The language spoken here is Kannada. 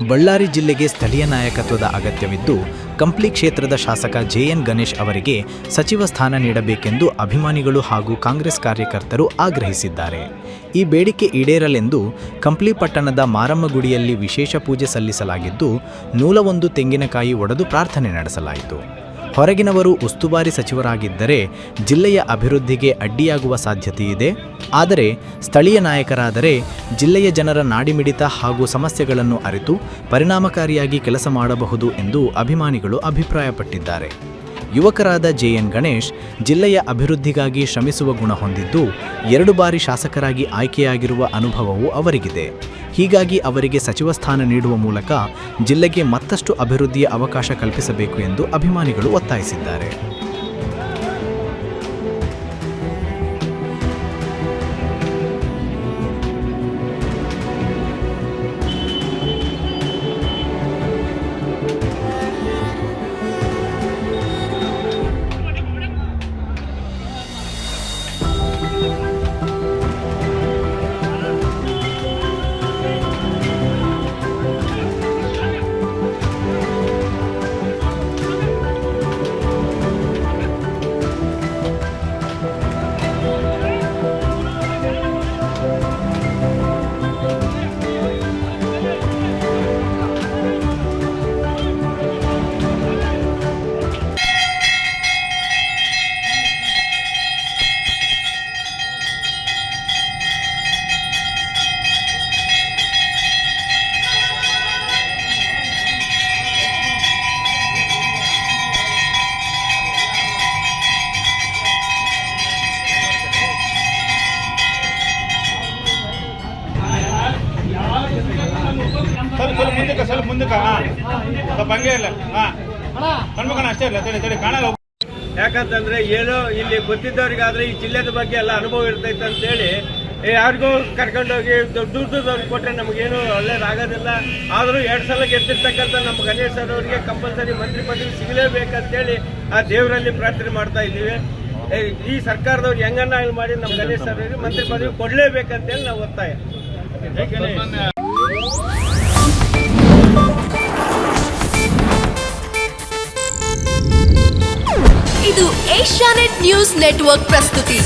ಬಳ್ಳಾರಿ ಜಿಲ್ಲೆಗೆ ಸ್ಥಳೀಯ ನಾಯಕತ್ವದ ಅಗತ್ಯವಿದ್ದು ಕಂಪ್ಲಿ ಕ್ಷೇತ್ರದ ಶಾಸಕ ಜೆಎನ್ ಗಣೇಶ್ ಅವರಿಗೆ ಸಚಿವ ಸ್ಥಾನ ನೀಡಬೇಕೆಂದು ಅಭಿಮಾನಿಗಳು ಹಾಗೂ ಕಾಂಗ್ರೆಸ್ ಕಾರ್ಯಕರ್ತರು ಆಗ್ರಹಿಸಿದ್ದಾರೆ. ಈ ಬೇಡಿಕೆ ಈಡೇರಲೆಂದು ಕಂಪ್ಲಿ ಪಟ್ಟಣದ ಮಾರಮ್ಮ ಗುಡಿಯಲ್ಲಿ ವಿಶೇಷ ಪೂಜೆ ಸಲ್ಲಿಸಲಾಗಿದ್ದು, 101 ತೆಂಗಿನಕಾಯಿ ಒಡೆದು ಪ್ರಾರ್ಥನೆ ನಡೆಸಲಾಯಿತು. ಹೊರಗಿನವರು ಉಸ್ತುವಾರಿ ಸಚಿವರಾಗಿದ್ದರೆ ಜಿಲ್ಲೆಯ ಅಭಿವೃದ್ಧಿಗೆ ಅಡ್ಡಿಯಾಗುವ ಸಾಧ್ಯತೆಯಿದೆ. ಆದರೆ ಸ್ಥಳೀಯ ನಾಯಕರಾದರೆ ಜಿಲ್ಲೆಯ ಜನರ ನಾಡಿಮಿಡಿತ ಹಾಗೂ ಸಮಸ್ಯೆಗಳನ್ನು ಅರಿತು ಪರಿಣಾಮಕಾರಿಯಾಗಿ ಕೆಲಸ ಮಾಡಬಹುದು ಎಂದು ಅಭಿಮಾನಿಗಳು ಅಭಿಪ್ರಾಯಪಟ್ಟಿದ್ದಾರೆ. ಯುವಕರಾದ ಜೆಎನ್ ಗಣೇಶ್ ಜಿಲ್ಲೆಯ ಅಭಿವೃದ್ಧಿಗಾಗಿ ಶ್ರಮಿಸುವ ಗುಣ ಹೊಂದಿದ್ದು 2 ಬಾರಿ ಶಾಸಕರಾಗಿ ಆಯ್ಕೆಯಾಗಿರುವ ಅನುಭವವೂ ಅವರಿಗಿದೆ. ಹೀಗಾಗಿ ಅವರಿಗೆ ಸಚಿವ ಸ್ಥಾನ ನೀಡುವ ಮೂಲಕ ಜಿಲ್ಲೆಗೆ ಮತ್ತಷ್ಟು ಅಭಿವೃದ್ಧಿಯ ಅವಕಾಶ ಕಲ್ಪಿಸಬೇಕು ಎಂದು ಅಭಿಮಾನಿಗಳು ಒತ್ತಾಯಿಸಿದ್ದಾರೆ. ಸ್ವಲ್ಪ ಮುಂದಕ್ಕೆ ಸ್ವಲ್ಪ ಹಂಗೆ ಇಲ್ಲ ಕಣ್ಮಕಣ ಅಷ್ಟೇ ಇಲ್ಲ ತಡಿ ಕಾಣಲ್ಲ. ಯಾಕಂತಂದ್ರೆ ಏನೋ ಇಲ್ಲಿ ಗೊತ್ತಿದ್ದವ್ರಿಗಾದ್ರೆ ಈ ಜಿಲ್ಲೆದ ಬಗ್ಗೆ ಎಲ್ಲ ಅನುಭವ ಇರ್ತೈತೆ ಅಂತೇಳಿ ಯಾರಿಗೂ ಕರ್ಕೊಂಡೋಗಿ ದುಡ್ಡದವ್ರಿಗೆ ಕೊಟ್ಟರೆ ನಮಗೇನು ಒಳ್ಳೇದಾಗೋದಿಲ್ಲ. ಆದರೂ 2 ಸಲ ಗೆದ್ದಿರ್ತಕ್ಕಂಥ ನಮ್ಮ ಗಣೇಶ್ ಸರ್ ಅವರಿಗೆ ಕಂಪಲ್ಸರಿ ಮಂತ್ರಿ ಪದವಿ ಸಿಗಲೇಬೇಕಂತೇಳಿ ಆ ದೇವರಲ್ಲಿ ಪ್ರಾರ್ಥನೆ ಮಾಡ್ತಾ ಇದ್ದೀವಿ. ಈ ಸರ್ಕಾರದವ್ರು ಹೆಂಗನ್ನ ಇಲ್ಲಿ ಮಾಡಿ ನಮ್ಮ ಗಣೇಶ್ ಸರ್ ಅವರಿಗೆ ಮಂತ್ರಿ ಪದವಿ ಕೊಡಲೇಬೇಕಂತೇಳಿ ನಾವು ಒತ್ತಾಯ. ಇದು ಏಷ್ಯಾನೆಟ್ ನ್ಯೂಸ್ ನೆಟ್ವರ್ಕ್ ಪ್ರಸ್ತುತಿ.